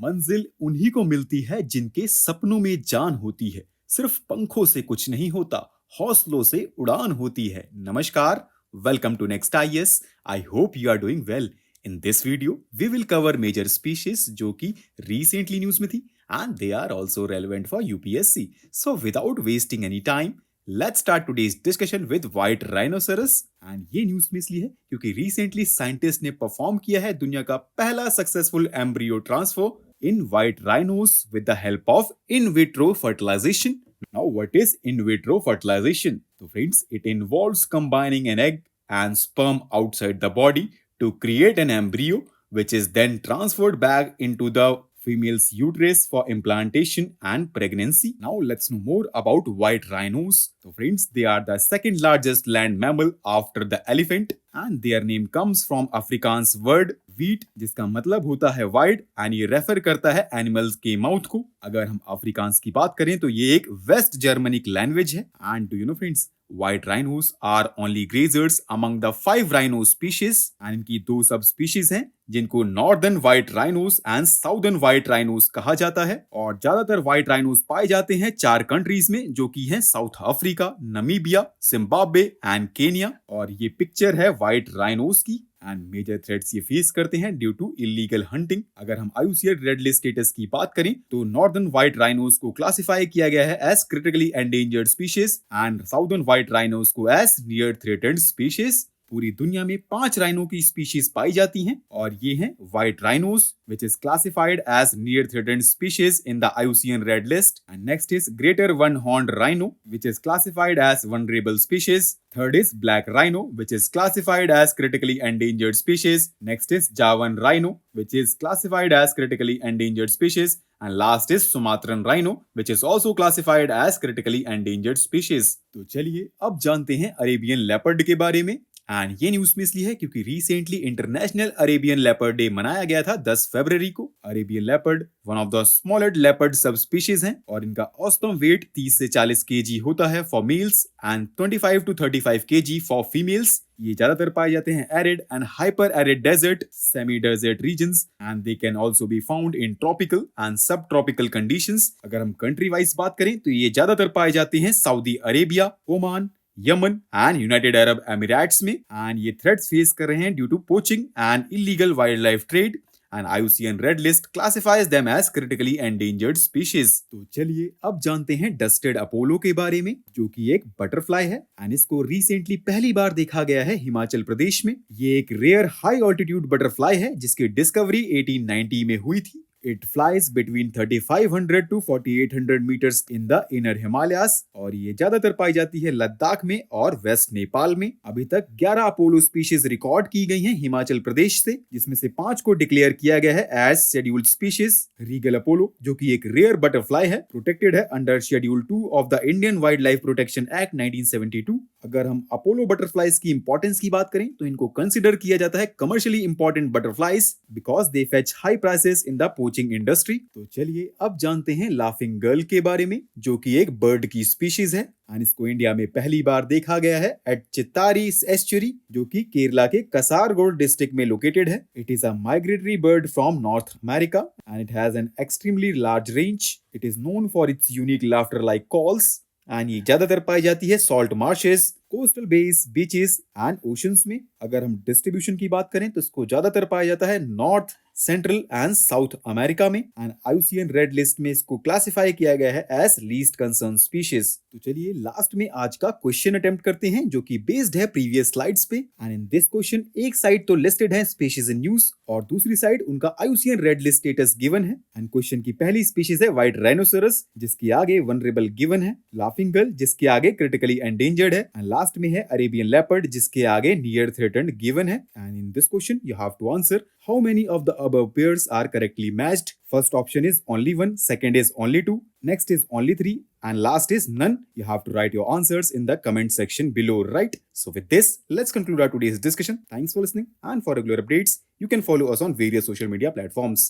मंजिल उन्हीं को मिलती है जिनके सपनों में जान होती है। सिर्फ पंखों से कुछ नहीं होता, हौसलों से उड़ान होती है। नमस्कार, welcome to next IAS. I hope you are doing well. In this video we will cover major species जो कि रिसेंटली न्यूज में थी and they are also relevant for UPSC. So without wasting any time, let's start today's discussion with white rhinoceros. And ये news में इसलिए है क्योंकि recently scientist ने परफॉर्म किया है दुनिया का पहला successful embryo transfer in white rhinos with the help of in vitro fertilization. Now, what is in vitro fertilization? So, friends, it involves combining an egg and sperm outside the body to create an embryo, which is then transferred back into the female's uterus for implantation and pregnancy. Now, let's know more about white rhinos. So, friends, they are the second largest land mammal after the elephant, and their name comes from Afrikaans word wheat, जिसका मतलब होता है wide and ये refer करता है animals के mouth को। अगर हम अफ्रीकांस की बात करें तो ये एक वेस्ट जर्मनिक लैंग्वेज है। And do you know friends, white rhinos are only grazers among the 5 rhino species and इनकी 2 सब स्पीशीज हैं जिनको northern white rhinos and southern white rhinos कहा जाता है। और ज्यादातर व्हाइट राइनोस पाए जाते हैं 4 कंट्रीज में जो कि हैं south Africa, Namibia, Zimbabwe and Kenya. और ये पिक्चर है व्हाइट राइनोस की। एंड मेजर थ्रेट्स ये फेस करते हैं ड्यू टू इलीगल हंटिंग। अगर हम आईयूसीएन रेड लिस्ट स्टेटस की बात करें तो नॉर्दर्न व्हाइट राइनोस को क्लासिफाई किया गया है as critically endangered species and southern white rhinos को एज नियर थ्रेटेंड स्पीशीज। पूरी दुनिया में 5 राइनो की स्पीशीज पाई जाती हैं और ये हैं white rhinos which is classified as near threatened species in the IUCN Red List, and next is greater one-horned rhino which is classified as vulnerable species. Third is black rhino which is classified as critically endangered species. Next is Javan rhino which is classified as critically endangered species, and last is Sumatran rhino which is also classified as critically endangered species. तो चलिए अब जानते हैं Arabian leopard के बारे में। And ये news में इसलिए है क्योंकि recently international Arabian leopard day मनाया गया था 10 फरवरी को। Arabian leopard one of the smallest leopard सब स्पीशीज हैं और इनका औसतन वेट 30 से 40 केजी होता है for males and 25 to 35 KG for females. ये ज्यादातर पाए जाते हैं arid and hyper arid desert, semi desert regions, and they can also be found in tropical and sub tropical conditions. अगर हम कंट्री वाइज बात करें तो ये ज्यादातर पाए जाते हैं Saudi Arabia, Oman, Yemen and United Arab Emirates में। एंड ये थ्रेट्स फेस कर रहे हैं due to poaching and illegal wildlife trade and IUCN red list classifies them as critically endangered species. तो चलिए अब जानते हैं डस्टेड अपोलो के बारे में जो कि एक बटरफ्लाई है एंड इसको रिसेंटली पहली बार देखा गया है हिमाचल प्रदेश में। ये एक रेयर हाई ऑल्टीट्यूड बटरफ्लाई है जिसकी डिस्कवरी 1890 में हुई थी। It flies between 3500 to 4800 meters in the inner Himalayas और ये ज्यादातर पाई जाती है लद्दाख में और वेस्ट नेपाल में। अभी तक 11 अपोलो स्पीशीज रिकॉर्ड की गई हैं हिमाचल प्रदेश से, जिसमें से 5 को डिक्लेयर किया गया है as scheduled species. Regal Apollo जो कि एक रेयर बटरफ्लाई है, प्रोटेक्टेड है under schedule 2 of the Indian wildlife protection act 1972। अगर हम अपोलो बटरफ्लाइज की इंपॉर्टेंस की बात करें तो इनको कंसिडर किया जाता है commercially important butterflies because they fetch high prices in the poaching industry. तो चलिए अब जानते हैं लाफिंग गर्ल के बारे में जो कि एक बर्ड की स्पीशीज है एंड इसको इंडिया में पहली बार देखा गया है एट चित्तारी एस्चुरी जो कि केरला के कसारगोड डिस्ट्रिक्ट में लोकेटेड है। It is a migratory bird from north America and it has an extremely large range. It is known for its unique laughter like calls and ये ज्यादातर पाई जाती है salt marches, coastal base, beaches and oceans में। अगर हम distribution की बात करें तो इसको ज्यादातर पाया जाता है north, central and south America में एंड IUCN रेड लिस्ट में इसको क्लासिफाई किया गया है एज लीस्ट कंसर्न स्पीशीज। तो चलिए लास्ट में आज का क्वेश्चन अटेम्प्ट करते हैं जो कि बेस्ड है प्रीवियस स्लाइड्स पे। एंड इन दिस क्वेश्चन एक साइड तो लिस्टेड है स्पीशीज इन न्यूज और दूसरी साइड उनका IUCN red list status given है। एंड क्वेश्चन की पहली स्पीशीज है व्हाइट राइनोसेरस जिसके आगे वनरेबल गिवन है, लाफिंग गर्ल जिसके आगे क्रिटिकली एंडेंजर्ड है एंड लास्ट में है अरेबियन लेपर्ड जिसके आगे नियर थ्रेटेंड गिवन है। And in this question you have to answer how many of the above pairs are correctly matched. First option is only 1, second is only 2, next is only 3 and last is none. You have to write your answers in the comment section below, right? So with this, let's conclude our today's discussion. Thanks for listening, and for regular updates, you can follow us on various social media platforms.